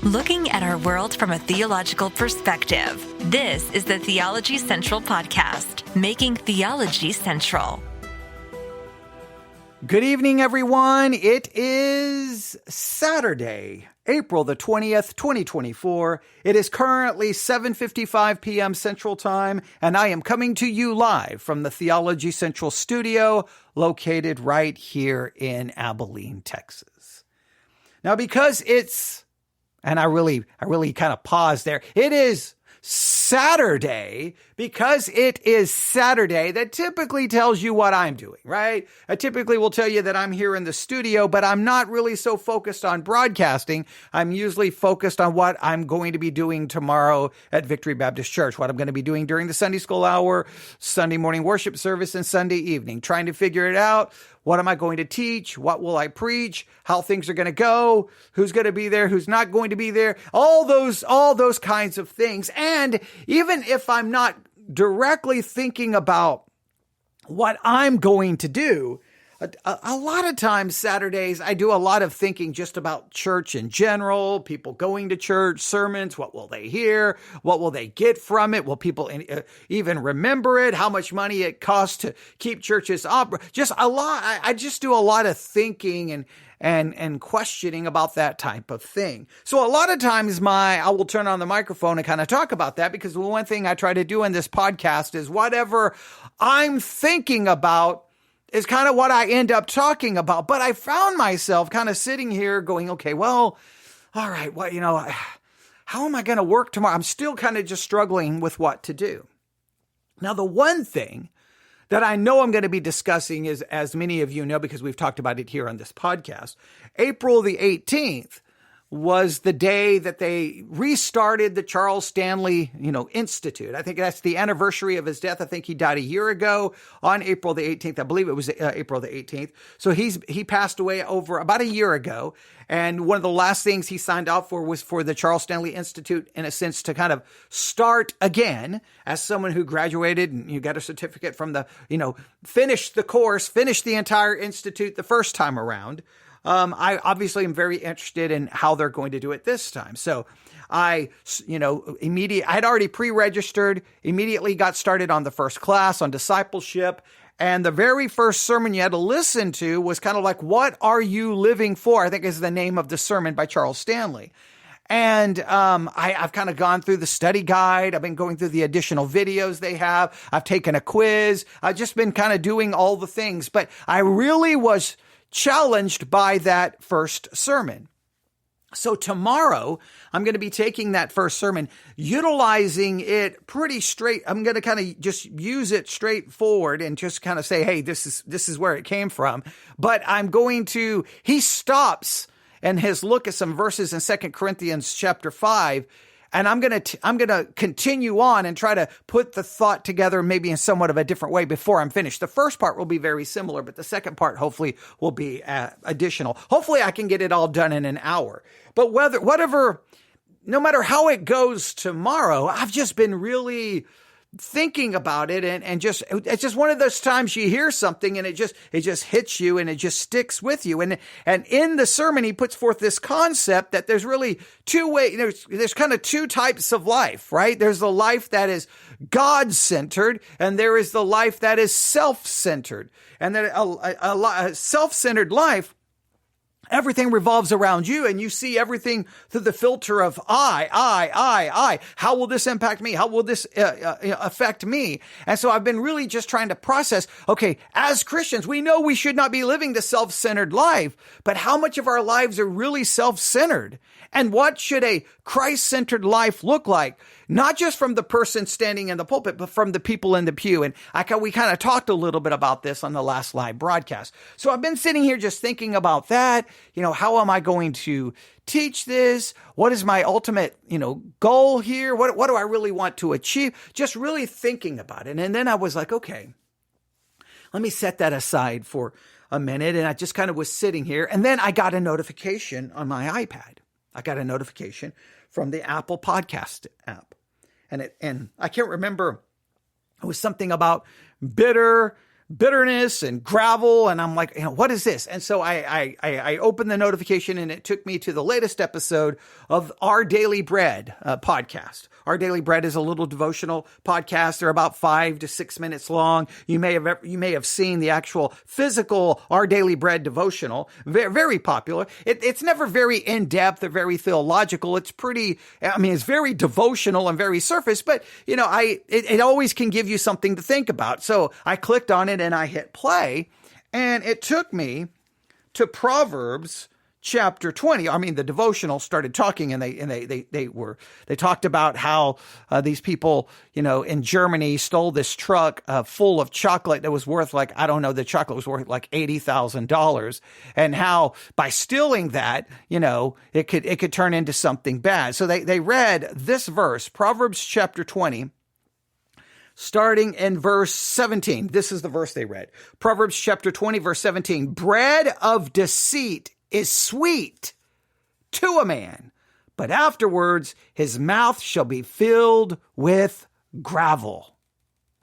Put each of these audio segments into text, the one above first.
Looking at our world from a theological perspective, this is the Theology Central Podcast, making theology central. Good evening, everyone. It is Saturday, April the 20th, 2024. It is currently 7:55 p.m. Central Time, and I am coming to you live from the Theology Central studio located right here in Abilene, Texas. Now, because and I really kind of paused there. It is Saturday. Because it is Saturday, that typically tells you what I'm doing, right? I typically will tell you that I'm here in the studio, but I'm not really so focused on broadcasting. I'm usually focused on what I'm going to be doing tomorrow at Victory Baptist Church, what I'm going to be doing during the Sunday school hour, Sunday morning worship service, and Sunday evening, trying to figure it out. What am I going to teach? What will I preach? How things are going to go? Who's going to be there? Who's not going to be there? All those kinds of things. And even if I'm not directly thinking about what I'm going to do, a lot of times Saturdays, I do a lot of thinking just about church in general, people going to church, sermons, what will they hear? What will they get from it? Will people even remember it? How much money it costs to keep churches up? Just a lot. I just do a lot of thinking and questioning about that type of thing. So a lot of times I will turn on the microphone and kind of talk about that, because the one thing I try to do in this podcast is whatever I'm thinking about is kind of what I end up talking about. But I found myself kind of sitting here going, okay, well, all right, how am I going to work tomorrow? I'm still kind of just struggling with what to do. Now, the one thing that I know I'm going to be discussing is, as many of you know, because we've talked about it here on this podcast, April the 18th was the day that they restarted the Charles Stanley, Institute. I think that's the anniversary of his death. I think he died a year ago on April the 18th. I believe it was April the 18th. So he passed away over about a year ago. And one of the last things he signed out for was for the Charles Stanley Institute, in a sense, to kind of start again as someone who graduated and you got a certificate from finished the course, finished the entire institute the first time around. I obviously am very interested in how they're going to do it this time. So I had already pre-registered, immediately got started on the first class on discipleship. And the very first sermon you had to listen to was kind of like, "What are you living for?" I think is the name of the sermon by Charles Stanley. And I've kind of gone through the study guide. I've been going through the additional videos they have. I've taken a quiz. I've just been kind of doing all the things. But I really was challenged by that first sermon. So tomorrow, I'm going to be taking that first sermon, utilizing it pretty straight. I'm going to kind of just use it straightforward and just kind of say, hey, this is where it came from. But he stops and his look at some verses in 2 Corinthians chapter 5. And I'm going to continue on and try to put the thought together maybe in somewhat of a different way before I'm finished. The first part will be very similar, but the second part hopefully will be additional. Hopefully I can get it all done in an hour. But no matter how it goes tomorrow, I've just been really thinking about it and it's just one of those times you hear something and it just hits you and it just sticks with you. And in the sermon, he puts forth this concept that there's really two ways, there's kind of two types of life, right? There's the life that is God-centered and there is the life that is self-centered. And that a self-centered life, everything revolves around you and you see everything through the filter of I. How will this impact me? How will this affect me? And so I've been really just trying to process, okay, as Christians, we know we should not be living the self-centered life, but how much of our lives are really self-centered? And what should a Christ-centered life look like? Not just from the person standing in the pulpit, but from the people in the pew. And we kind of talked a little bit about this on the last live broadcast. So I've been sitting here just thinking about that. How am I going to teach this? What is my ultimate, goal here? What do I really want to achieve? Just really thinking about it. And then I was like, okay, let me set that aside for a minute. And I just kind of was sitting here. And then I got a notification on my iPad. I got a notification from the Apple Podcast app. And I can't remember, it was something about bitter bitterness and gravel. And I'm like, what is this? And so I opened the notification and it took me to the latest episode of Our Daily Bread podcast. Our Daily Bread is a little devotional podcast. They're about 5 to 6 minutes long. You may have seen the actual physical Our Daily Bread devotional. Very, very popular. It's never very in-depth or very theological. It's very devotional and very surface, but it always can give you something to think about. So I clicked on it and I hit play, and it took me to Proverbs chapter 20. I mean, the devotional started talking, and they talked about how these people, in Germany stole this truck full of chocolate that was worth the chocolate was worth like $80,000, and how by stealing that, it could turn into something bad. So they read this verse, Proverbs chapter 20, starting in verse 17. This is the verse they read. Proverbs chapter 20, verse 17. Bread of deceit is sweet to a man, but afterwards his mouth shall be filled with gravel.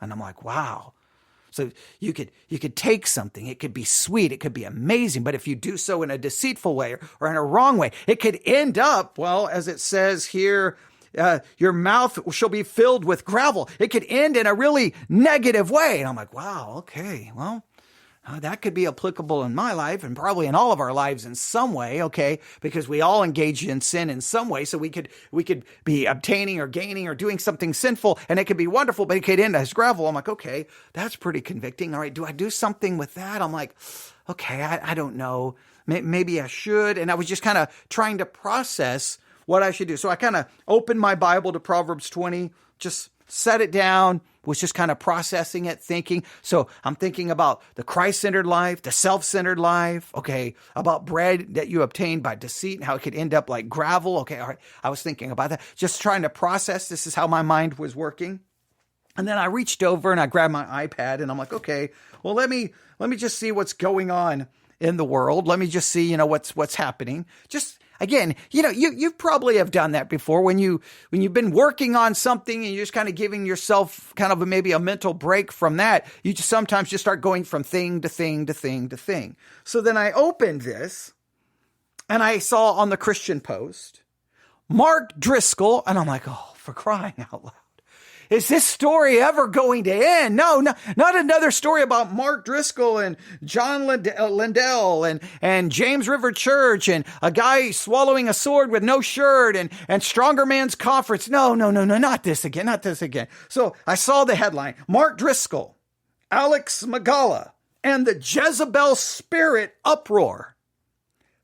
And I'm like, wow. So you could take something, it could be sweet, it could be amazing, but if you do so in a deceitful way or in a wrong way, it could end up, well, as it says here, your mouth shall be filled with gravel. It could end in a really negative way. And I'm like, wow, okay, well, that could be applicable in my life and probably in all of our lives in some way, okay? Because we all engage in sin in some way. So we could be obtaining or gaining or doing something sinful, and it could be wonderful, but it could end as gravel. I'm like, okay, that's pretty convicting. All right, do I do something with that? I'm like, okay, I don't know. Maybe I should. And I was just kind of trying to process what I should do. So I kind of opened my Bible to Proverbs 20, just set it down, was just kind of processing it, thinking. So I'm thinking about the Christ-centered life, the self-centered life, okay, about bread that you obtain by deceit and how it could end up like gravel. Okay, all right, I was thinking about that, just trying to process. This is how my mind was working. And then I reached over and I grabbed my iPad and I'm like, okay, well, let me just see what's going on in the world. Let me just see, what's happening. Just again, you probably have done that before when you've been working on something and you're just kind of giving yourself kind of maybe a mental break from that. You just sometimes just start going from thing to thing to thing to thing. So then I opened this and I saw on the Christian Post, Mark Driscoll, and I'm like, oh, for crying out loud. Is this story ever going to end? No, not another story about Mark Driscoll and John Lindell and James River Church and a guy swallowing a sword with no shirt and Stronger Man's Conference. No, not this again. So I saw the headline, Mark Driscoll, Alex Magala, and the Jezebel Spirit Uproar.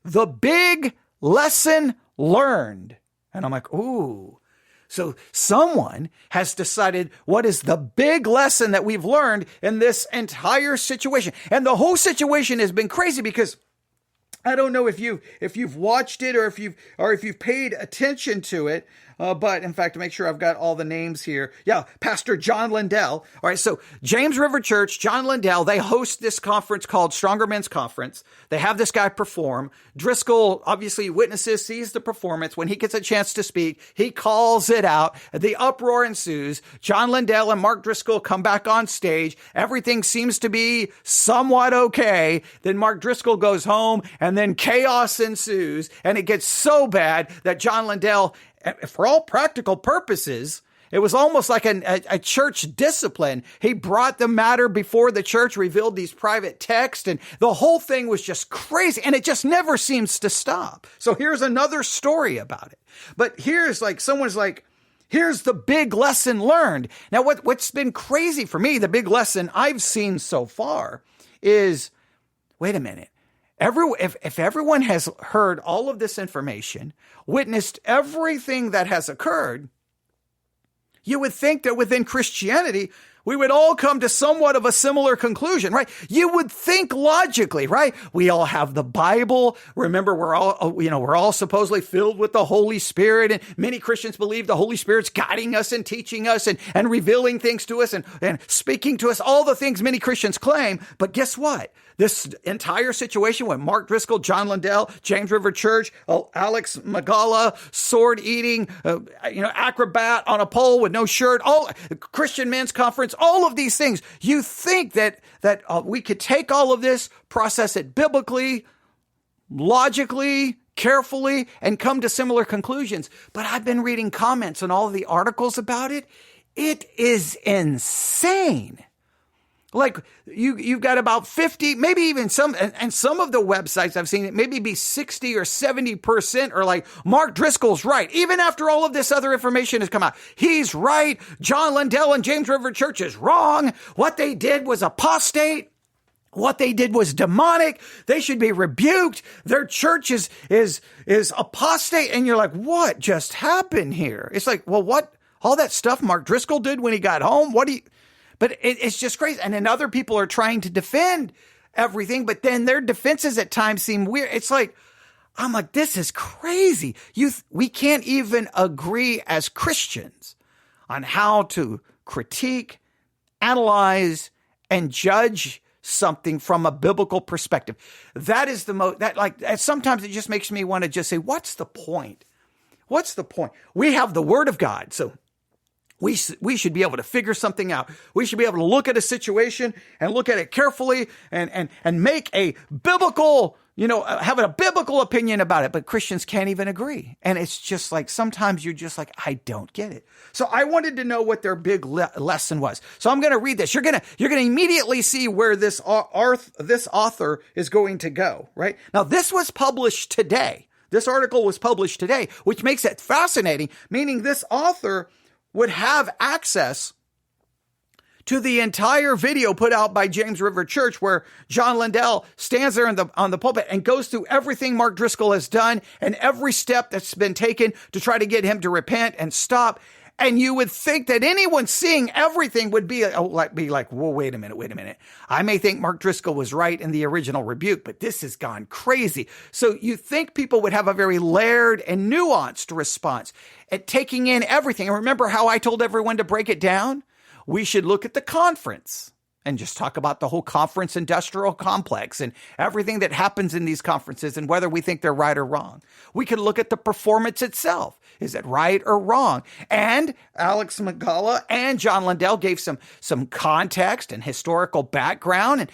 The big lesson learned. And I'm like, ooh. So someone has decided what is the big lesson that we've learned in this entire situation. And the whole situation has been crazy because I don't know if you've watched it or if you've paid attention to it. But in fact, to make sure I've got all the names here. Yeah, Pastor John Lindell. All right, so James River Church, John Lindell, they host this conference called Stronger Men's Conference. They have this guy perform. Driscoll obviously witnesses, sees the performance. When he gets a chance to speak, he calls it out. The uproar ensues. John Lindell and Mark Driscoll come back on stage. Everything seems to be somewhat okay. Then Mark Driscoll goes home and then chaos ensues. And it gets so bad that John Lindell, for all practical purposes, it was almost like a church discipline. He brought the matter before the church, revealed these private texts, and the whole thing was just crazy, and it just never seems to stop. So here's another story about it. But here's the big lesson learned. Now, what's been crazy for me, the big lesson I've seen so far is, wait a minute. If everyone has heard all of this information, witnessed everything that has occurred, you would think that within Christianity, we would all come to somewhat of a similar conclusion, right? You would think logically, right? We all have the Bible. Remember, we're all supposedly filled with the Holy Spirit. And many Christians believe the Holy Spirit's guiding us and teaching us and revealing things to us and speaking to us, all the things many Christians claim. But guess what? This entire situation with Mark Driscoll, John Lindell, James River Church, Alex Magala, sword-eating, acrobat on a pole with no shirt, all Christian Men's Conference, all of these things. You think that we could take all of this, process it biblically, logically, carefully, and come to similar conclusions. But I've been reading comments on all of the articles about it. It is insane. Like you've got about 50, maybe even some, and some of the websites I've seen it maybe be 60 or 70% are like, Mark Driscoll's right. Even after all of this other information has come out, he's right. John Lindell and James River Church is wrong. What they did was apostate. What they did was demonic. They should be rebuked. Their church is apostate. And you're like, what just happened here? It's like, well, what? All that stuff Mark Driscoll did when he got home? But it's just crazy. And then other people are trying to defend everything, but then their defenses at times seem weird. It's like, I'm like, this is crazy. We can't even agree as Christians on how to critique, analyze, and judge something from a biblical perspective. That is sometimes it just makes me want to just say, what's the point? What's the point? We have the Word of God, so we should be able to figure something out. We should be able to look at a situation and look at it carefully and make a biblical, have a biblical opinion about it. But Christians can't even agree. And it's just like, sometimes you're just like, I don't get it. So I wanted to know what their big lesson was. So I'm going to read this. You're going to immediately see where this author is going to go, right? Now, this was published today. This article was published today, which makes it fascinating, meaning this author would have access to the entire video put out by James River Church, where John Lindell stands there on the pulpit and goes through everything Mark Driscoll has done and every step that's been taken to try to get him to repent and stop. And you would think that anyone seeing everything would be like, whoa, wait a minute. I may think Mark Driscoll was right in the original rebuke, but this has gone crazy. So you think people would have a very layered and nuanced response at taking in everything. And remember how I told everyone to break it down? We should look at the conference and just talk about the whole conference industrial complex and everything that happens in these conferences and whether we think they're right or wrong. We could look at the performance itself. Is it right or wrong? And Alex Magala and John Lindell gave some context and historical background.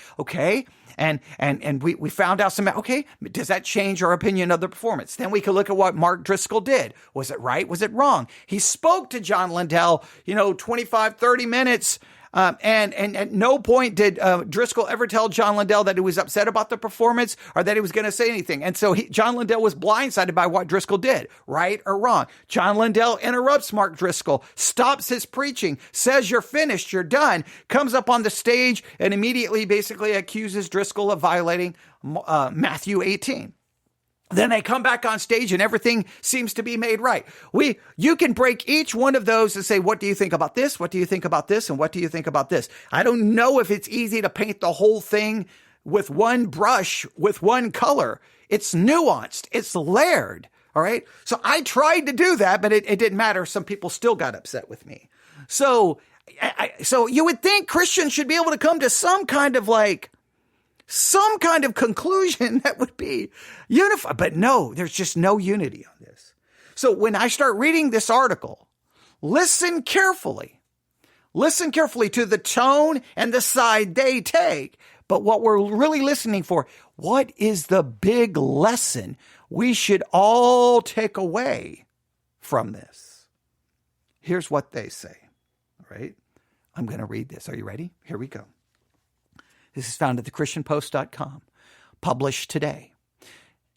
And we found out does that change our opinion of the performance? Then we could look at what Mark Driscoll did. Was it right? Was it wrong? He spoke to John Lindell, 25, 30 minutes. And at no point did Driscoll ever tell John Lindell that he was upset about the performance or that he was going to say anything. And so John Lindell was blindsided by what Driscoll did, right or wrong. John Lindell interrupts Mark Driscoll, stops his preaching, says you're finished, you're done, comes up on the stage and immediately basically accuses Driscoll of violating Matthew 18. Then they come back on stage and everything seems to be made right. You can break each one of those and say, what do you think about this? What do you think about this? And what do you think about this? I don't know if it's easy to paint the whole thing with one brush, with one color. It's nuanced. It's layered. All right. So I tried to do that, but it didn't matter. Some people still got upset with me. So you would think Christians should be able to come to some kind of conclusion that would be unified. But no, there's just no unity on this. So when I start reading this article, listen carefully to the tone and the side they take. But what we're really listening for, what is the big lesson we should all take away from this? Here's what they say, all right? I'm going to read this. Are you ready? Here we go. This is found at thechristianpost.com, published today.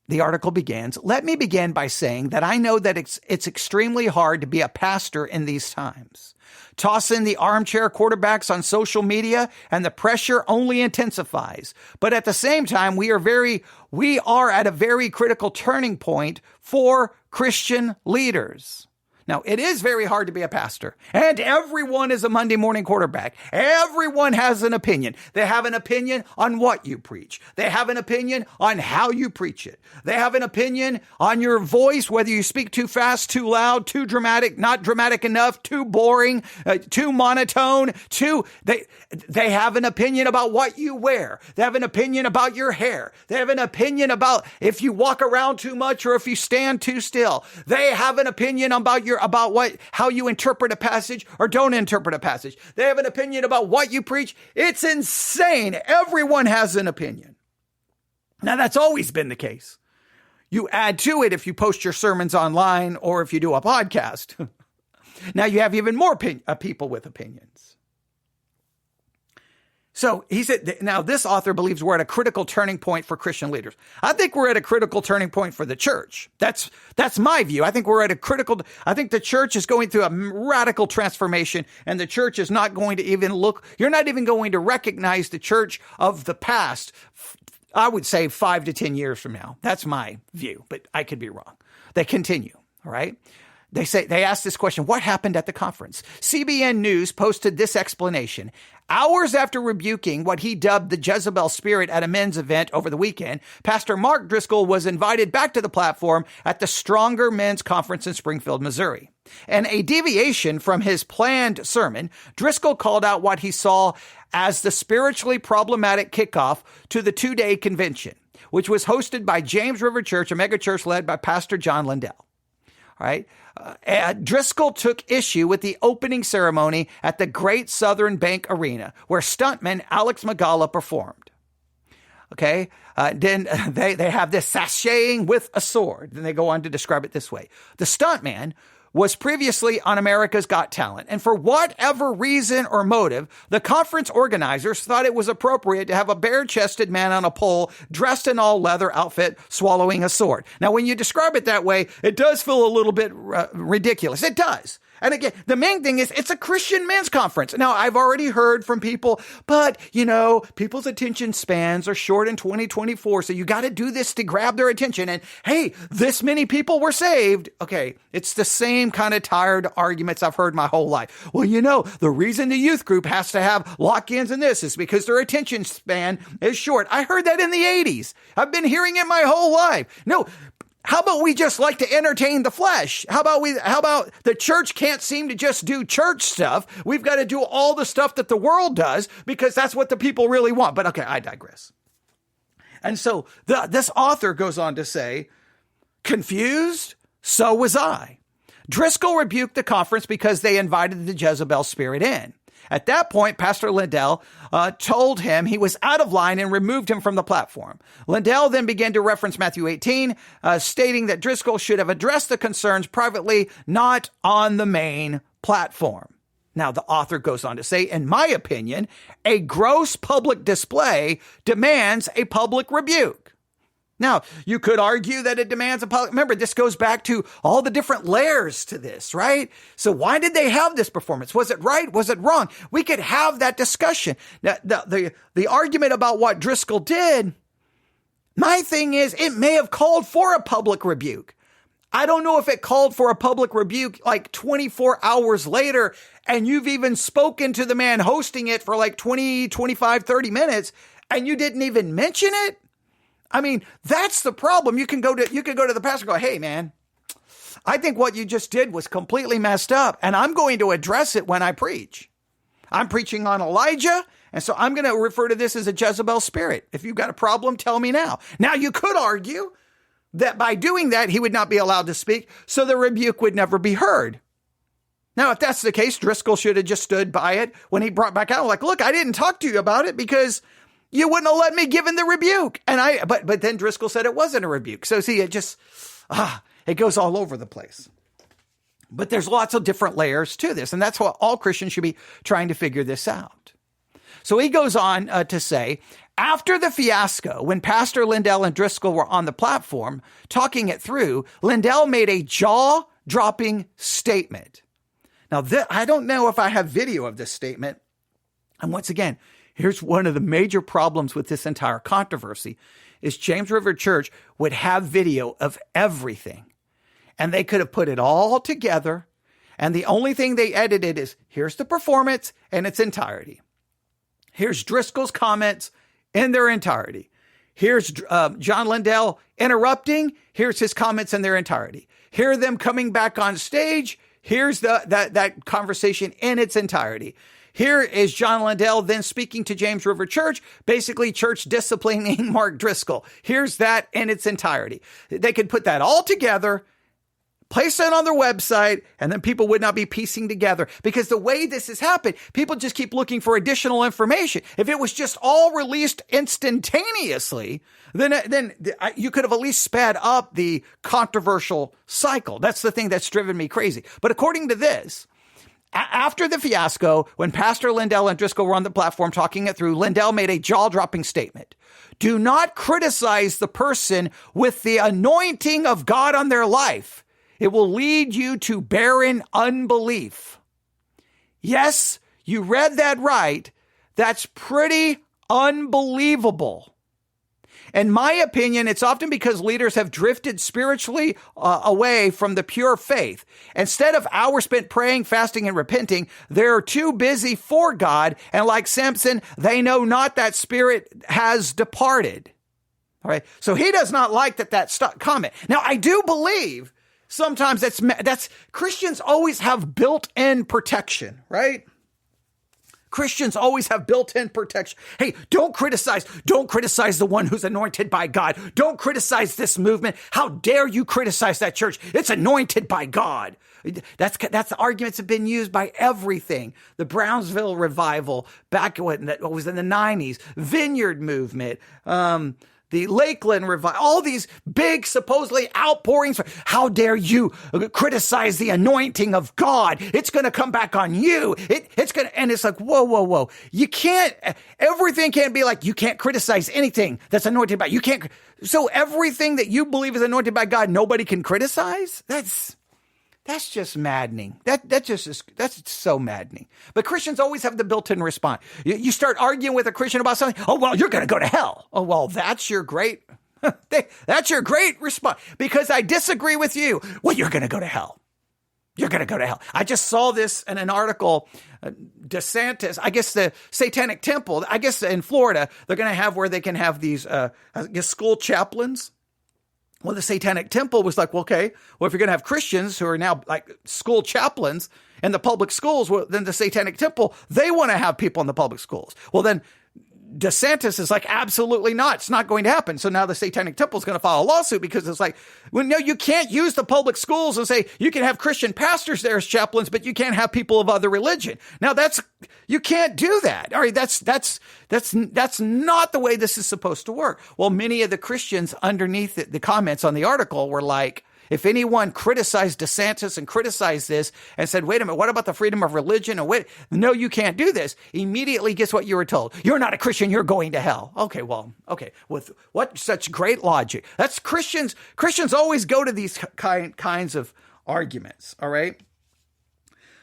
The article begins, let me begin by saying that I know that it's extremely hard to be a pastor in these times. Toss in the armchair quarterbacks on social media and the pressure only intensifies. But at the same time, we are at a very critical turning point for Christian leaders. Now, it is very hard to be a pastor, and everyone is a Monday morning quarterback. Everyone has an opinion. They have an opinion on what you preach. They have an opinion on how you preach it. They have an opinion on your voice, whether you speak too fast, too loud, too dramatic, not dramatic enough, too boring, too monotone, they have an opinion about what you wear. They have an opinion about your hair. They have an opinion about if you walk around too much or if you stand too still. They have an opinion about how you interpret a passage or don't interpret a passage. They have an opinion about what you preach. It's insane. Everyone has an opinion. Now, that's always been the case. You add to it if you post your sermons online or if you do a podcast. Now you have even more people with opinions. So he said, now this author believes we're at a critical turning point for Christian leaders. I think we're at a critical turning point for the church. That's my view. I think I think the church is going through a radical transformation, and the church is not going to you're not even going to recognize the church of the past. I would say 5 to 10 years from now. That's my view, but I could be wrong. They continue, all right? They asked this question, what happened at the conference? CBN News posted this explanation. Hours after rebuking what he dubbed the Jezebel spirit at a men's event over the weekend, Pastor Mark Driscoll was invited back to the platform at the Stronger Men's Conference in Springfield, Missouri. In a deviation from his planned sermon, Driscoll called out what he saw as the spiritually problematic kickoff to the 2-day convention, which was hosted by James River Church, a megachurch led by Pastor John Lindell. All right. Driscoll took issue with the opening ceremony at the Great Southern Bank Arena, where stuntman Alex Magala performed. Okay. Then they have this sashaying with a sword. Then they go on to describe it this way. The stuntman was previously on America's Got Talent, and for whatever reason or motive, the conference organizers thought it was appropriate to have a bare-chested man on a pole dressed in all leather outfit swallowing a sword. Now, when you describe it that way, it does feel a little bit ridiculous. It does. And again, the main thing is it's a Christian men's conference. Now, I've already heard from people, but, people's attention spans are short in 2024, so you got to do this to grab their attention. And, hey, this many people were saved. Okay, it's the same kind of tired arguments I've heard my whole life. Well, the reason the youth group has to have lock-ins and this is because their attention span is short. I heard that in the 80s. I've been hearing it my whole life. No. How about we just like to entertain the flesh? How about the church can't seem to just do church stuff? We've got to do all the stuff that the world does because that's what the people really want. But okay, I digress. And so this author goes on to say, confused? So was I. Driscoll rebuked the conference because they invited the Jezebel spirit in. At that point, Pastor Lindell told him he was out of line and removed him from the platform. Lindell then began to reference Matthew 18, stating that Driscoll should have addressed the concerns privately, not on the main platform. Now, the author goes on to say, in my opinion, a gross public display demands a public rebuke. Now, you could argue that it demands a public. Remember, this goes back to all the different layers to this, right? So why did they have this performance? Was it right? Was it wrong? We could have that discussion. Now, the argument about what Driscoll did, my thing is, it may have called for a public rebuke. I don't know if it called for a public rebuke like 24 hours later, and you've even spoken to the man hosting it for like 20, 25, 30 minutes, and you didn't even mention it. I mean, that's the problem. You can go to the pastor and go, hey, man, I think what you just did was completely messed up, and I'm going to address it when I preach. I'm preaching on Elijah, and so I'm going to refer to this as a Jezebel spirit. If you've got a problem, tell me now. Now, you could argue that by doing that, he would not be allowed to speak, so the rebuke would never be heard. Now, if that's the case, Driscoll should have just stood by it when he brought back out, like, look, I didn't talk to you about it because you wouldn't have let me give in the rebuke. But then Driscoll said it wasn't a rebuke. So see, it just, it goes all over the place. But there's lots of different layers to this. And that's what all Christians should be trying to figure this out. So he goes on to say, after the fiasco, when Pastor Lindell and Driscoll were on the platform talking it through, Lindell made a jaw-dropping statement. Now, I don't know if I have video of this statement. And once again, here's one of the major problems with this entire controversy is James River Church would have video of everything, and they could have put it all together And the only thing they edited is, here's the performance in its entirety. Here's Driscoll's comments in their entirety. Here's John Lindell interrupting. Here's his comments in their entirety. Here are them coming back on stage. Here's that conversation in its entirety. Here is John Lindell then speaking to James River Church, basically church disciplining Mark Driscoll. Here's that in its entirety. They could put that all together, place it on their website, and then people would not be piecing together. Because the way this has happened, people just keep looking for additional information. If it was just all released instantaneously, then you could have at least sped up the controversial cycle. That's the thing that's driven me crazy. But according to this, after the fiasco, when Pastor Lindell and Driscoll were on the platform talking it through, Lindell made a jaw-dropping statement. Do not criticize the person with the anointing of God on their life. It will lead you to barren unbelief. Yes, you read that right. That's pretty unbelievable. In my opinion, it's often because leaders have drifted spiritually away from the pure faith. Instead of hours spent praying, fasting, and repenting, they're too busy for God. And like Samson, they know not that spirit has departed. All right. So he does not like that comment. Now, I do believe sometimes that's Christians always have built-in protection, right? Christians always have built-in protection. Hey, don't criticize the one who's anointed by God. Don't criticize this movement. How dare you criticize that church? It's anointed by God. That's the arguments have been used by everything. The Brownsville revival back when that was in the 90s, Vineyard movement, the Lakeland revival, all these big supposedly outpourings. How dare you criticize the anointing of God? It's going to come back on you. And it's like, whoa. You can't, everything can't be like, you can't criticize anything that's anointed by, you can't. So everything that you believe is anointed by God, nobody can criticize? That's just maddening. That's so maddening. But Christians always have the built-in response. You start arguing with a Christian about something. Oh, well, you're going to go to hell. Oh, well, that's your great response. Because I disagree with you. Well, you're going to go to hell. You're going to go to hell. I just saw this in an article. DeSantis, I guess the Satanic Temple, I guess in Florida, they're going to have where they can have these school chaplains. Well, the Satanic Temple was like, well, okay, well, if you're going to have Christians who are now like school chaplains in the public schools, well, then the Satanic Temple, they want to have people in the public schools. Well, then DeSantis is like, absolutely not. It's not going to happen. So now the Satanic Temple is going to file a lawsuit because it's like, well, no, you can't use the public schools and say you can have Christian pastors there as chaplains, but you can't have people of other religion. Now you can't do that. All right. That's not the way this is supposed to work. Well, many of the Christians underneath the comments on the article were like, if anyone criticized DeSantis and criticized this and said, wait a minute, what about the freedom of religion? No, you can't do this. Immediately, guess what you were told? You're not a Christian. You're going to hell. Okay. With what such great logic? That's Christians. Christians always go to these kinds of arguments. All right.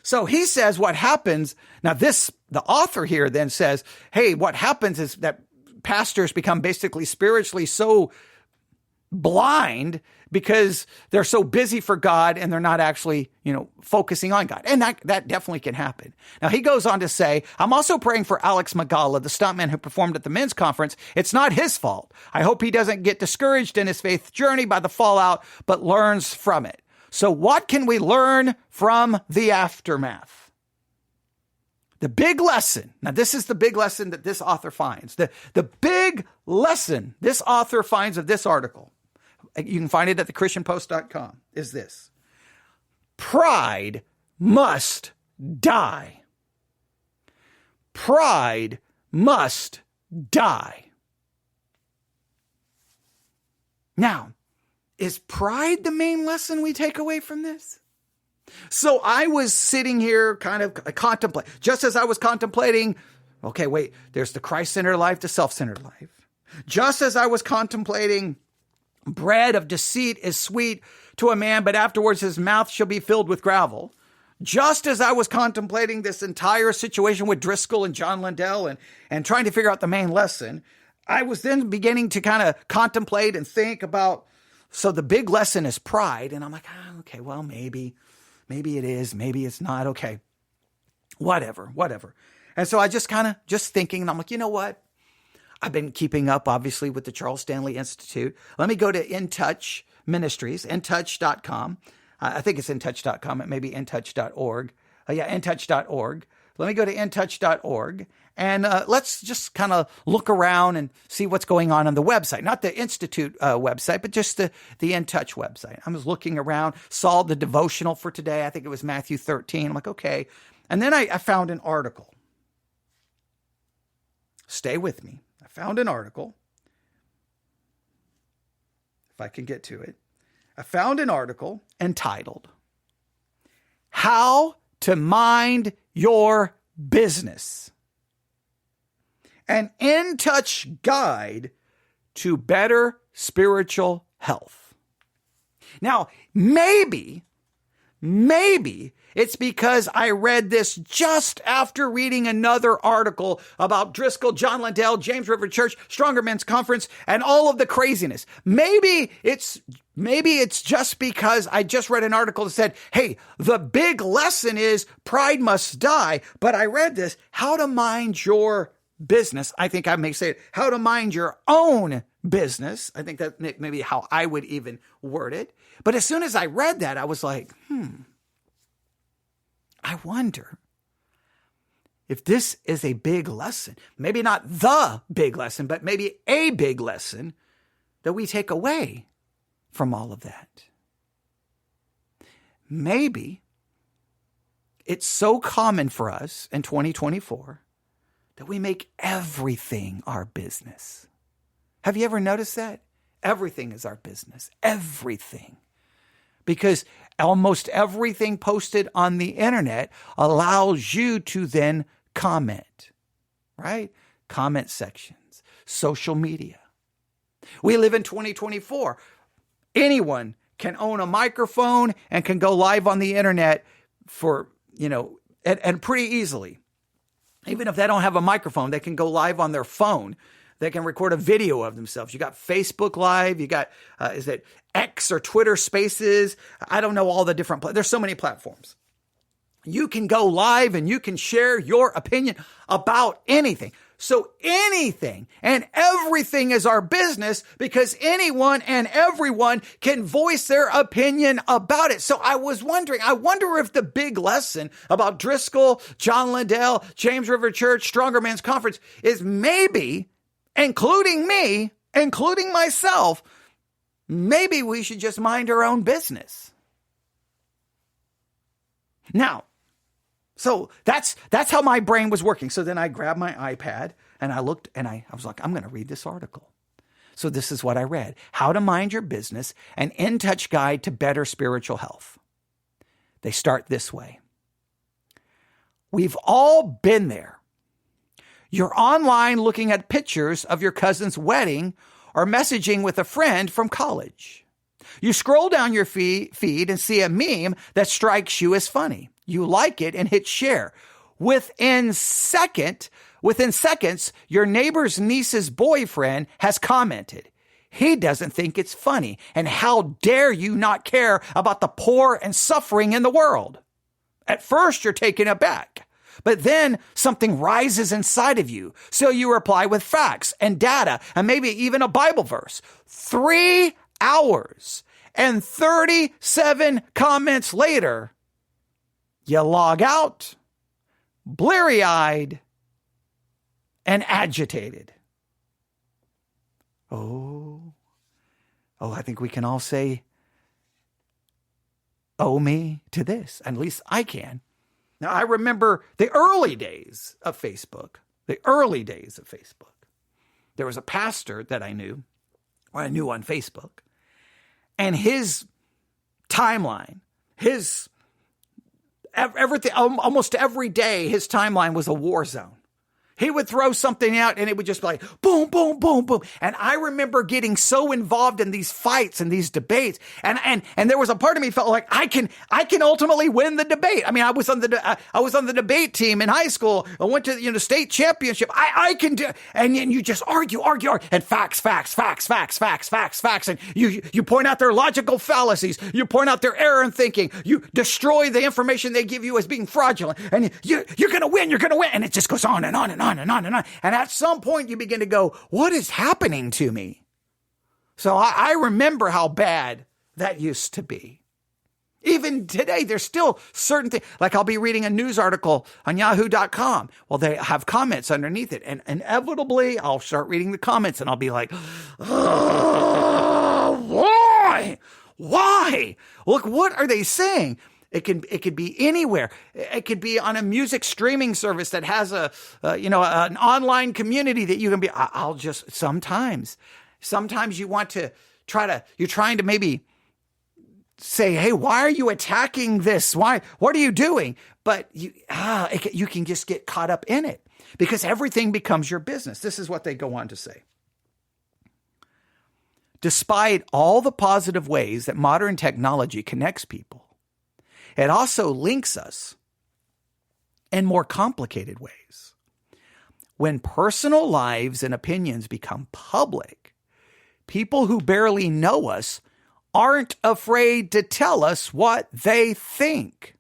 So he says what happens. Now the author here then says, hey, what happens is that pastors become basically spiritually so blind because they're so busy for God and they're not actually, focusing on God. And that definitely can happen. Now, he goes on to say, I'm also praying for Alex Magala, the stuntman who performed at the men's conference. It's not his fault. I hope he doesn't get discouraged in his faith journey by the fallout, but learns from it. So what can we learn from the aftermath? The big lesson. Now, this is the big lesson that this author finds. The big lesson this author finds of this article, you can find it at thechristianpost.com, is this. Pride must die. Pride must die. Now, is pride the main lesson we take away from this? So I was sitting here kind of contemplating, just as I was contemplating, okay, wait, there's the Christ-centered life, the self-centered life. Just as I was contemplating, bread of deceit is sweet to a man, but afterwards his mouth shall be filled with gravel. Just as I was contemplating this entire situation with Driscoll and John Lindell and trying to figure out the main lesson, I was then beginning to kind of contemplate and think about, so the big lesson is pride. And I'm like, okay, well, maybe Maybe it is, maybe it's not. Okay, whatever. And so I just thinking, and I'm like, you know what? I've been keeping up, obviously, with the Charles Stanley Institute. Let me go to In Touch Ministries, intouch.com. I think it's intouch.com. It may be intouch.org. Intouch.org. Let me go to intouch.org and let's just kind of look around and see what's going on the website. Not the Institute website, but just the In Touch website. I was looking around, saw the devotional for today. I think it was Matthew 13. I'm like, okay. And then I found an article. Stay with me. I found an article. If I can get to it. I found an article entitled, How to Mind Your Business. An In Touch Guide to Better Spiritual Health. Now, maybe it's because I read this just after reading another article about Driscoll, John Lindell, James River Church, Stronger Men's Conference, and all of the craziness. Maybe it's just because I just read an article that said, hey, the big lesson is pride must die. But I read this, how to mind your business. I think I may say it, how to mind your own business. I think that may be how I would even word it. But as soon as I read that, I was like, I wonder if this is a big lesson, maybe not the big lesson, but maybe a big lesson that we take away from all of that. Maybe it's so common for us in 2024 that we make everything our business. Have you ever noticed that? Everything is our business. Everything. Because almost everything posted on the internet allows you to then comment, right? Comment sections, social media. We live in 2024. Anyone can own a microphone and can go live on the internet for, and pretty easily. Even if they don't have a microphone, they can go live on their phone. They can record a video of themselves. You got Facebook Live. You got, is it X or Twitter Spaces? I don't know all the different, there's so many platforms. You can go live and you can share your opinion about anything. So anything and everything is our business because anyone and everyone can voice their opinion about it. So I was wondering, I wonder if the big lesson about Driscoll, John Lindell, James River Church, Stronger Men's Conference is maybe, including me, including myself, maybe we should just mind our own business. Now, so that's how my brain was working. So then I grabbed my iPad and I looked and I was like, I'm going to read this article. So this is what I read. How to Mind Your Business, an In Touch Guide to Better Spiritual Health. They start this way. We've all been there. You're online looking at pictures of your cousin's wedding or messaging with a friend from college. You scroll down your feed and see a meme that strikes you as funny. You like it and hit share. Within seconds, your neighbor's niece's boyfriend has commented. He doesn't think it's funny. And how dare you not care about the poor and suffering in the world? At first, you're taken aback. But then something rises inside of you. So you reply with facts and data and maybe even a Bible verse. 3 hours and 37 comments later, you log out, bleary-eyed, and agitated. Oh, I think we can all say, oh me to this. At least I can. Now, I remember the early days of Facebook. There was a pastor that I knew on Facebook, and his timeline, everything, almost every day, his timeline was a war zone. He would throw something out and it would just be like, boom, boom, boom, boom. And I remember getting so involved in these fights and these debates. And there was a part of me felt like I can ultimately win the debate. I mean, I was on the debate team in high school. I went to the state championship. I can do, and you just argue, and facts. And you point out their logical fallacies. You point out their error in thinking. You destroy the information they give you as being fraudulent. And you're going to win. And it just goes on and on and on and on and on. And at some point you begin to go, what is happening to me? So I remember how bad that used to be. Even today, there's still certain things, like I'll be reading a news article on yahoo.com. Well, they have comments underneath it. And inevitably, I'll start reading the comments and I'll be like, why? Look, what are they saying? It could be anywhere. It could be on a music streaming service that has an online community that you can be. I'll just sometimes you want to you're trying to maybe say, hey, why are you attacking this? What are you doing? But you can just get caught up in it because everything becomes your business. This is what they go on to say. Despite all the positive ways that modern technology connects people, it also links us in more complicated ways. When personal lives and opinions become public, people who barely know us aren't afraid to tell us what they think.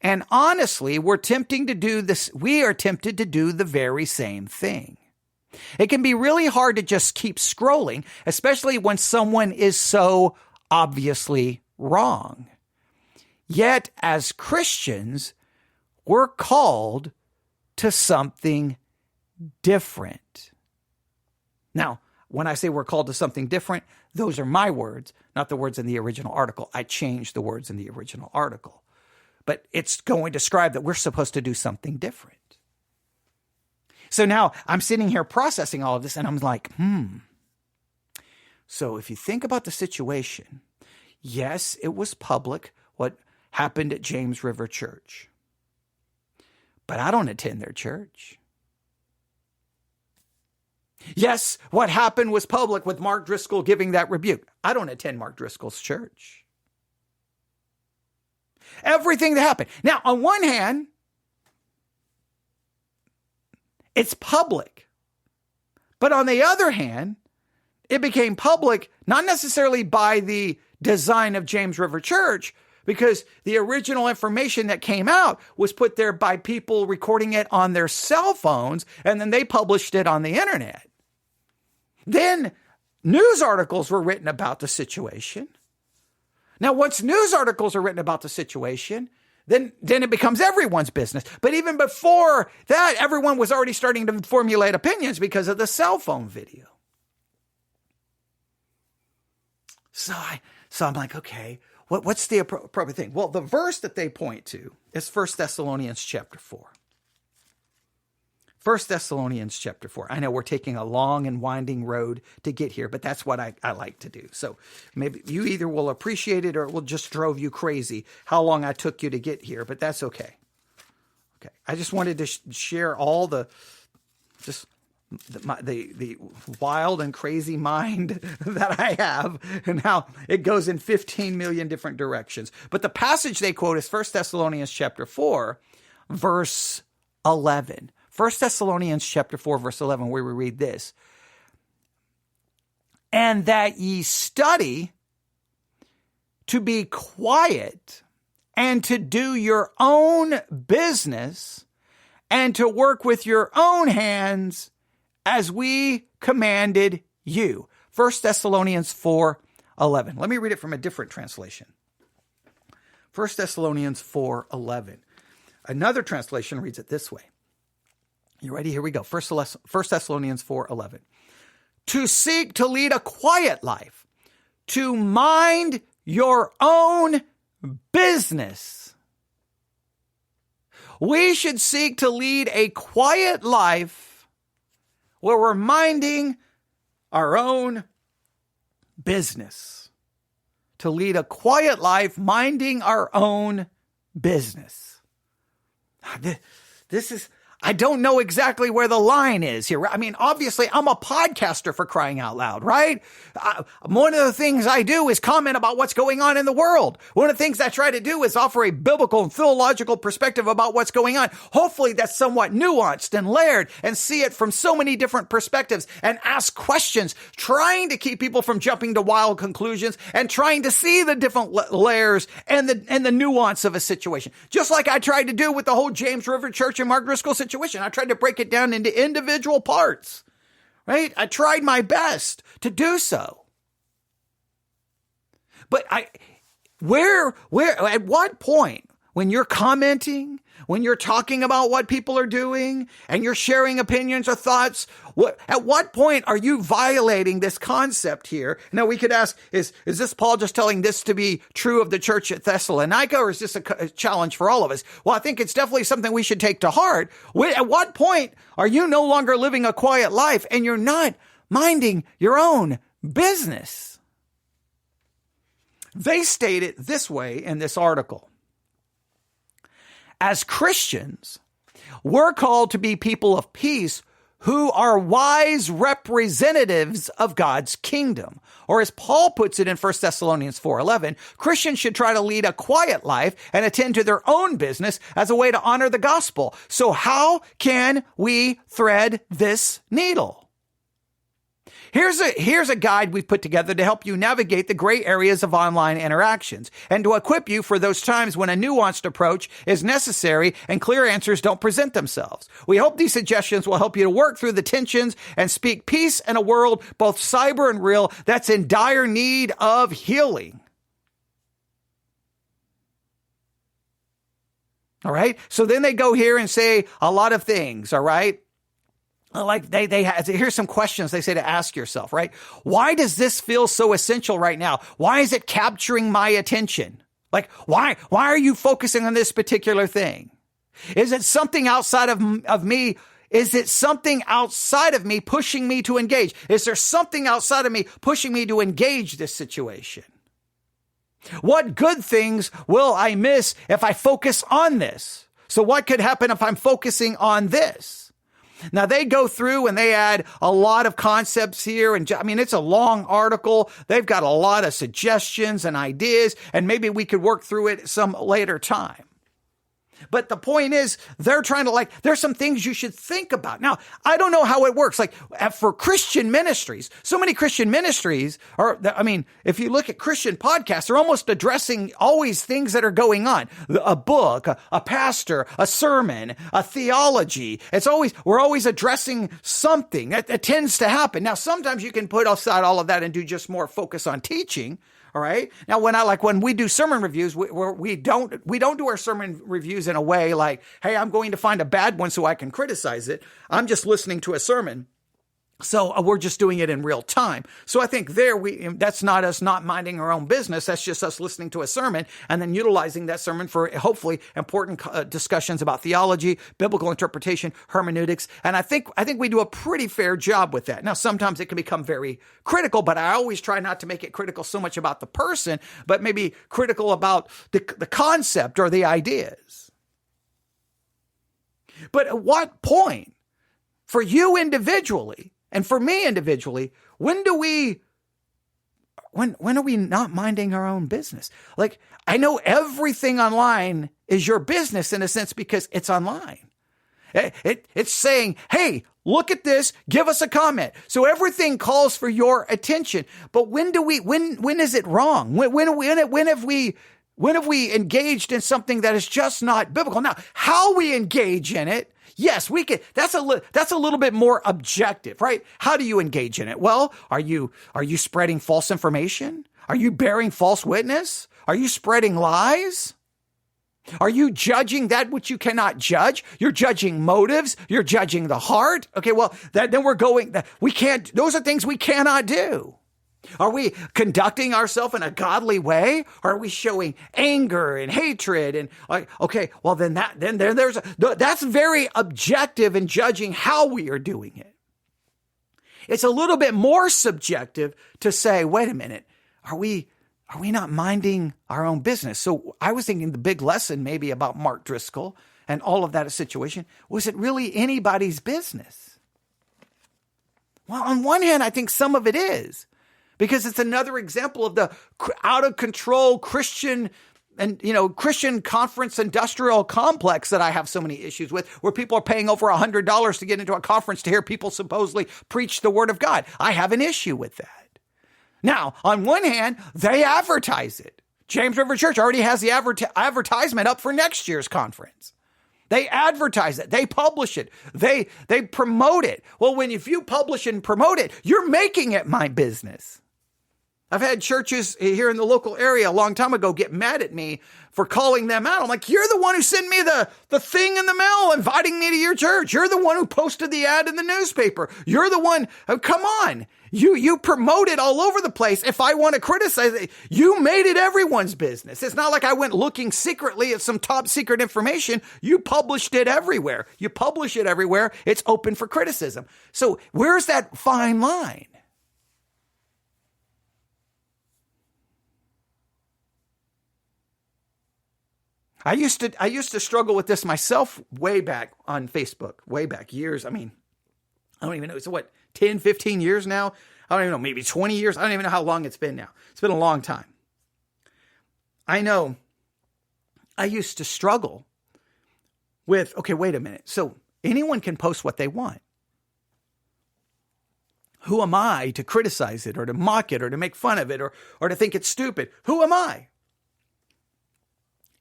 And honestly, we are tempted to do the very same thing. It can be really hard to just keep scrolling, especially when someone is so obviously wrong. Yet, as Christians, we're called to something different. Now, when I say we're called to something different, those are my words, not the words in the original article. I changed the words in the original article. But it's going to describe that we're supposed to do something different. So now I'm sitting here processing all of this, and I'm like, So if you think about the situation, yes, it was public, what happened at James River Church. But I don't attend their church. Yes, what happened was public with Mark Driscoll giving that rebuke. I don't attend Mark Driscoll's church. Everything that happened. Now, on one hand, it's public. But on the other hand, it became public not necessarily by the design of James River Church, because the original information that came out was put there by people recording it on their cell phones, and then they published it on the internet. Then news articles were written about the situation. Now, once news articles are written about the situation, then it becomes everyone's business. But even before that, everyone was already starting to formulate opinions because of the cell phone video. So I'm like, okay, what's the appropriate thing? Well, the verse that they point to is 1 Thessalonians chapter 4. 1 Thessalonians chapter 4. I know we're taking a long and winding road to get here, but that's what I like to do. So maybe you either will appreciate it or it will just drove you crazy how long I took you to get here, but that's okay. Okay. I just wanted to share all the wild and crazy mind that I have and how it goes in 15 million different directions. But the passage they quote is 1 Thessalonians chapter 4, verse 11. 1 Thessalonians chapter 4, verse 11, where we read this. And that ye study to be quiet and to do your own business and to work with your own hands as we commanded you. 1 Thessalonians 4:11. Let me read it from a different translation. 1 Thessalonians 4:11. Another translation reads it this way. You ready? Here we go. 1 Thessalonians 4:11. To seek to lead a quiet life, to mind your own business. We should seek to lead a quiet life where we're minding our own business. To lead a quiet life, minding our own business. This is, I don't know exactly where the line is here. I mean, obviously, I'm a podcaster, for crying out loud, right? One of the things I do is comment about what's going on in the world. One of the things I try to do is offer a biblical and theological perspective about what's going on. Hopefully, that's somewhat nuanced and layered and see it from so many different perspectives and ask questions, trying to keep people from jumping to wild conclusions and trying to see the different layers and the nuance of a situation. Just like I tried to do with the whole James River Church and Mark Driscoll situation. I tried to break it down into individual parts, right? I tried my best to do so. But at what point, when you're commenting, when you're talking about what people are doing and you're sharing opinions or thoughts, at what point are you violating this concept here? Now, we could ask, is this Paul just telling this to be true of the church at Thessalonica, or is this a challenge for all of us? Well, I think it's definitely something we should take to heart. At what point are you no longer living a quiet life and you're not minding your own business? They state it this way in this article. As Christians, we're called to be people of peace who are wise representatives of God's kingdom. Or as Paul puts it in 1 Thessalonians 4:11, Christians should try to lead a quiet life and attend to their own business as a way to honor the gospel. So how can we thread this needle? Here's a guide we've put together to help you navigate the gray areas of online interactions and to equip you for those times when a nuanced approach is necessary and clear answers don't present themselves. We hope these suggestions will help you to work through the tensions and speak peace in a world, both cyber and real, that's in dire need of healing. All right. So then they go here and say a lot of things. All right. Like here's some questions they say to ask yourself, right? Why does this feel so essential right now? Why is it capturing my attention? Like, why are you focusing on this particular thing? Is it something outside of me? Is it something outside of me pushing me to engage? Is there something outside of me pushing me to engage this situation? What good things will I miss if I focus on this? So what could happen if I'm focusing on this? Now, they go through and they add a lot of concepts here. And I mean, it's a long article. They've got a lot of suggestions and ideas, and maybe we could work through it some later time. But the point is, they're trying to there's some things you should think about. Now, I don't know how it works. Like for Christian ministries, so many Christian ministries if you look at Christian podcasts, they're almost addressing always things that are going on. A book, a pastor, a sermon, a theology. We're always addressing something. That tends to happen. Now, sometimes you can put aside all of that and do just more focus on teaching. All right. Now, when we do sermon reviews, we don't do our sermon reviews in a way like, hey, I'm going to find a bad one so I can criticize it. I'm just listening to a sermon. So we're just doing it in real time. So I think that's not us not minding our own business. That's just us listening to a sermon and then utilizing that sermon for hopefully important discussions about theology, biblical interpretation, hermeneutics. And I think we do a pretty fair job with that. Now, sometimes it can become very critical, but I always try not to make it critical so much about the person, but maybe critical about the concept or the ideas. But at what point, for you individually, and for me individually, when are we not minding our own business? Like, I know everything online is your business in a sense because it's online. It's saying, hey, look at this, give us a comment. So everything calls for your attention. But when is it wrong? When have we engaged in something that is just not biblical? Now, how we engage in it, yes, we can. That's a little bit more objective, right? How do you engage in it? Well, are you spreading false information? Are you bearing false witness? Are you spreading lies? Are you judging that which you cannot judge? You're judging motives. You're judging the heart. Okay, well, then we can't. Those are things we cannot do. Are we conducting ourselves in a godly way? Or are we showing anger and hatred? And okay, well that's very objective in judging how we are doing it. It's a little bit more subjective to say, wait a minute, are we not minding our own business? So I was thinking the big lesson maybe about Mark Driscoll and all of that situation, was it really anybody's business? Well, on one hand, I think some of it is, because it's another example of the out of control Christian Christian conference industrial complex that I have so many issues with, where people are paying over $100 to get into a conference to hear people supposedly preach the word of God. I have an issue with that. Now, on one hand, they advertise it. James River Church already has the advertisement up for next year's conference. They advertise it. They publish it. They promote it. Well, if you publish and promote it, you're making it my business. I've had churches here in the local area a long time ago get mad at me for calling them out. I'm like, you're the one who sent me the thing in the mail inviting me to your church. You're the one who posted the ad in the newspaper. You're the one, come on. You promote it all over the place. If I want to criticize it, you made it everyone's business. It's not like I went looking secretly at some top secret information. You published it everywhere. You publish it everywhere. It's open for criticism. So where's that fine line? I used to struggle with this myself way back on Facebook, way back years. I mean, I don't even know. It's 10, 15 years now? I don't even know, maybe 20 years. I don't even know how long it's been now. It's been a long time. I know I used to struggle with, okay, wait a minute. So anyone can post what they want. Who am I to criticize it or to mock it or to make fun of it or to think it's stupid? Who am I?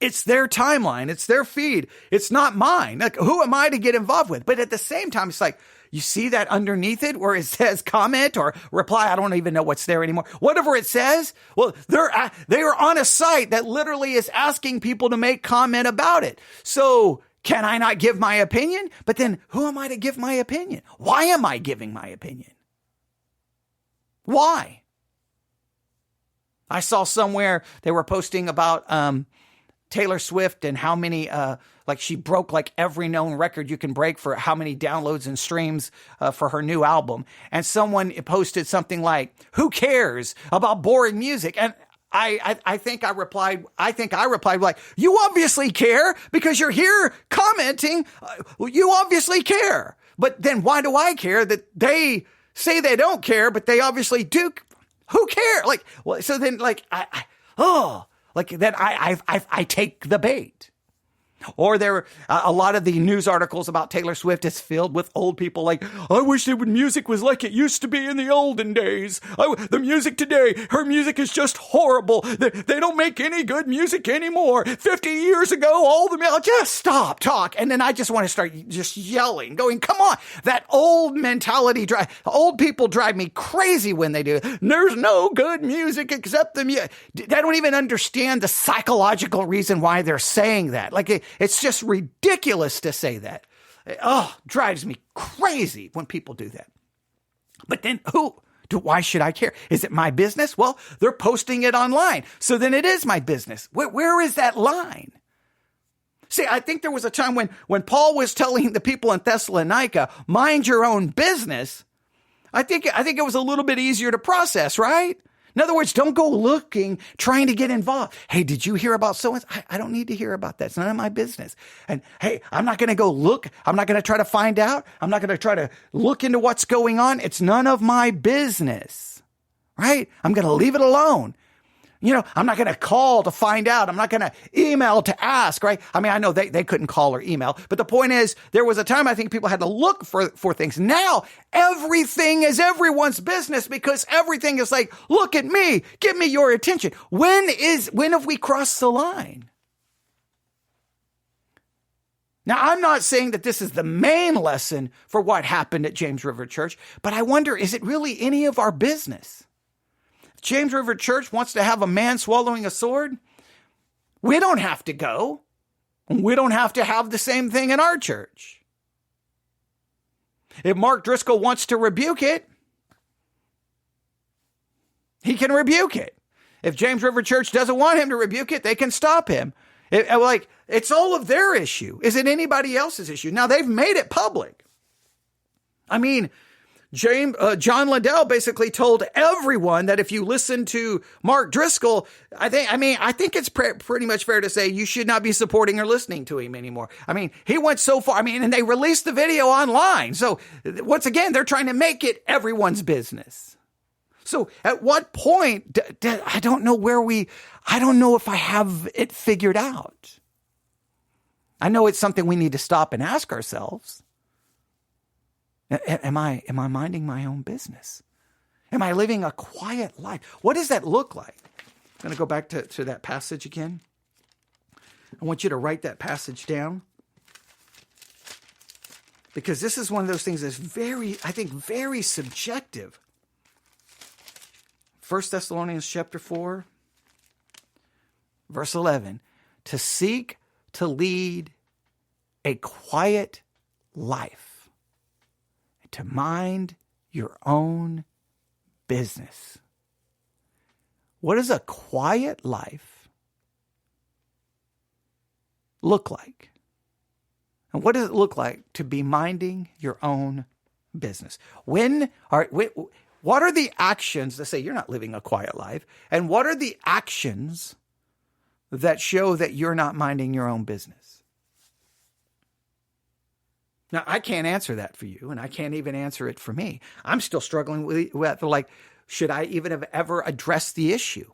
It's their timeline. It's their feed. It's not mine. Like, who am I to get involved with? But at the same time, it's like, you see that underneath it where it says comment or reply? I don't even know what's there anymore. Whatever it says, well, they are on a site that literally is asking people to make comment about it. So can I not give my opinion? But then who am I to give my opinion? Why am I giving my opinion? Why? I saw somewhere they were posting about Taylor Swift and how many, she broke every known record you can break for how many downloads and streams for her new album. And someone posted something like, who cares about boring music? And I think I replied like, you obviously care because you're here commenting. You obviously care. But then why do I care that they say they don't care, but they obviously do? Who cares? I take the bait. Or there, a lot of the news articles about Taylor Swift is filled with old people like, I wish music was like it used to be in the olden days. The music today, her music is just horrible. They don't make any good music anymore. 50 years ago, just stop, talk. And then I just want to start just yelling, going, come on. That old mentality, old people drive me crazy when they do. There's no good music except the music. They don't even understand the psychological reason why they're saying that. It's just ridiculous to say that. Drives me crazy when people do that. But then why should I care? Is it my business? Well, they're posting it online. So then it is my business. Where is that line? See, I think there was a time when Paul was telling the people in Thessalonica, mind your own business. I think it was a little bit easier to process, right? In other words, don't go looking, trying to get involved. Hey, did you hear about so-and-so? I don't need to hear about that. It's none of my business. And hey, I'm not going to go look. I'm not going to try to find out. I'm not going to try to look into what's going on. It's none of my business, right? I'm going to leave it alone. I'm not going to call to find out. I'm not going to email to ask, right? I mean, I know they couldn't call or email, but the point is there was a time I think people had to look for things. Now everything is everyone's business because everything is like, look at me, give me your attention. When have we crossed the line? Now, I'm not saying that this is the main lesson for what happened at James River Church, but I wonder, is it really any of our business? James River Church wants to have a man swallowing a sword. We don't have to go. We don't have to have the same thing in our church. If Mark Driscoll wants to rebuke it, he can rebuke it. If James River Church doesn't want him to rebuke it, they can stop him. It's all of their issue. Is it anybody else's issue? Now, they've made it public. I mean, John Liddell basically told everyone that if you listen to Mark Driscoll, I think it's pretty much fair to say you should not be supporting or listening to him anymore. I mean, he went so far. I mean, and they released the video online. So once again, they're trying to make it everyone's business. So at what point, I don't know if I have it figured out. I know it's something we need to stop and ask ourselves. Am I minding my own business? Am I living a quiet life? What does that look like? I'm going to go back to that passage again. I want you to write that passage down. Because this is one of those things that's very subjective. 1 Thessalonians chapter 4, verse 11. To seek to lead a quiet life. To mind your own business. What does a quiet life look like? And what does it look like to be minding your own business? What are the actions that say you're not living a quiet life? And what are the actions that show that you're not minding your own business? Now, I can't answer that for you, and I can't even answer it for me. I'm still struggling with should I even have ever addressed the issue?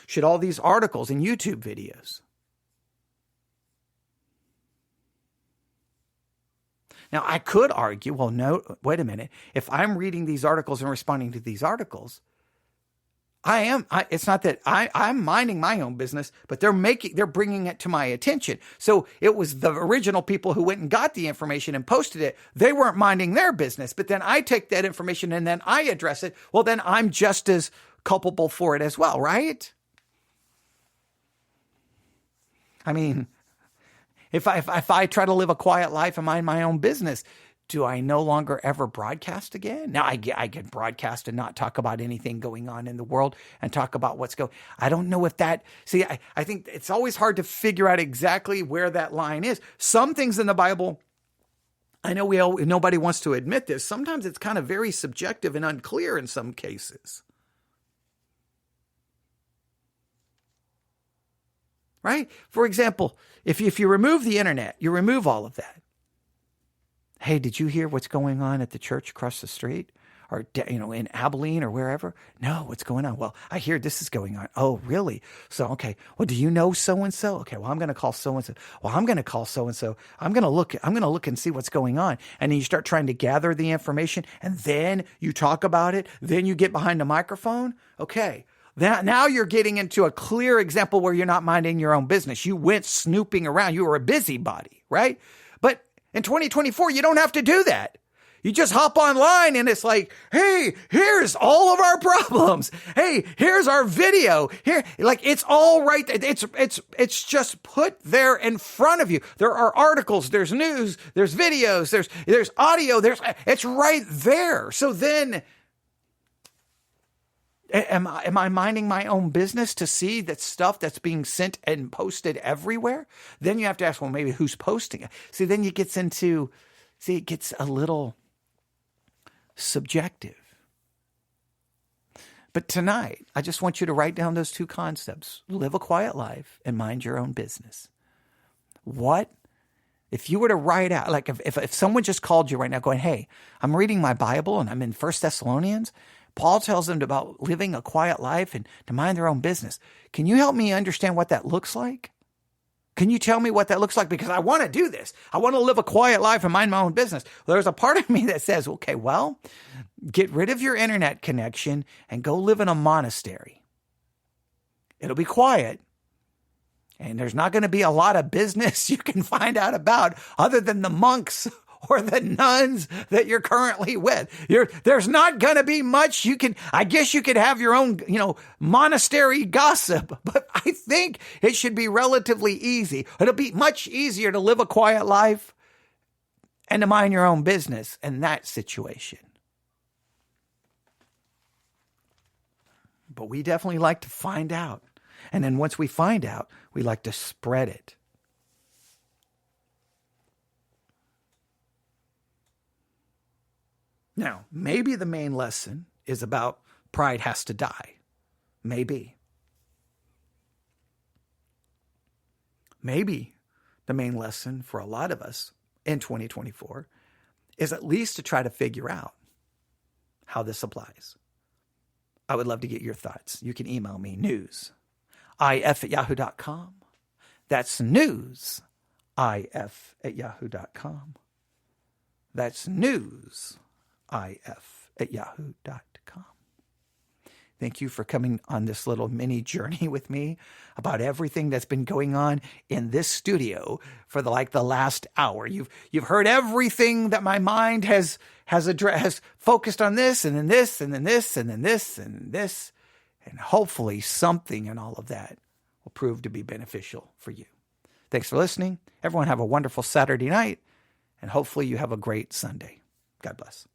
Should all these articles and YouTube videos? Now, I could argue, well, no, wait a minute. If I'm reading these articles and responding to these articles, it's not that I'm minding my own business, but they're bringing it to my attention. So it was the original people who went and got the information and posted it. They weren't minding their business, but then I take that information and then I address it. Well, then I'm just as culpable for it as well, right? I mean, if I try to live a quiet life and mind my own business, do I no longer ever broadcast again? Now, I can broadcast and not talk about anything going on in the world and talk about what's going. I don't know if that. See, I think it's always hard to figure out exactly where that line is. Some things in the Bible, I know nobody wants to admit this. Sometimes it's kind of very subjective and unclear in some cases. Right? For example, if you remove the internet, you remove all of that. Hey, did you hear what's going on at the church across the street? Or, in Abilene or wherever? No, what's going on? Well, I hear this is going on. Oh, really? So, okay. Well, do you know so-and-so? Okay, well, I'm going to call so-and-so. Well, I'm going to call so-and-so. I'm going to look and see what's going on. And then you start trying to gather the information, and then you talk about it. Then you get behind the microphone. Okay. Now you're getting into a clear example where you're not minding your own business. You went snooping around. You were a busybody, right? But in 2024, you don't have to do that. You just hop online and it's like, hey, here's all of our problems. Hey, here's our video. Here, like it's all right. It's just put there in front of you. There are articles, there's news, there's videos, there's audio, it's right there. So then am I minding my own business to see that stuff that's being sent and posted everywhere? Then you have to ask, well, maybe who's posting it? See, then it gets a little subjective. But tonight, I just want you to write down those two concepts. Live a quiet life and mind your own business. What? If you were to write out, like if someone just called you right now going, hey, I'm reading my Bible and I'm in 1 Thessalonians, Paul tells them about living a quiet life and to mind their own business. Can you help me understand what that looks like? Can you tell me what that looks like? Because I want to do this. I want to live a quiet life and mind my own business. Well, there's a part of me that says, okay, well, get rid of your internet connection and go live in a monastery. It'll be quiet. And there's not going to be a lot of business you can find out about other than the monks or the nuns that you're currently with. There's not going to be much I guess you could have your own, monastery gossip, but I think it should be relatively easy. It'll be much easier to live a quiet life and to mind your own business in that situation. But we definitely like to find out. And then once we find out, we like to spread it. Now, maybe the main lesson is about pride has to die. Maybe. Maybe the main lesson for a lot of us in 2024 is at least to try to figure out how this applies. I would love to get your thoughts. You can email me, newsif@yahoo.com. That's newsif@yahoo.com. That's newsif@yahoo.com. Thank you for coming on this little mini journey with me about everything that's been going on in this studio for the last hour. You've heard everything that my mind has focused on, this and then this and then this and then this and this, and hopefully something in all of that will prove to be beneficial for you. Thanks for listening. Everyone have a wonderful Saturday night, and hopefully you have a great Sunday. God bless.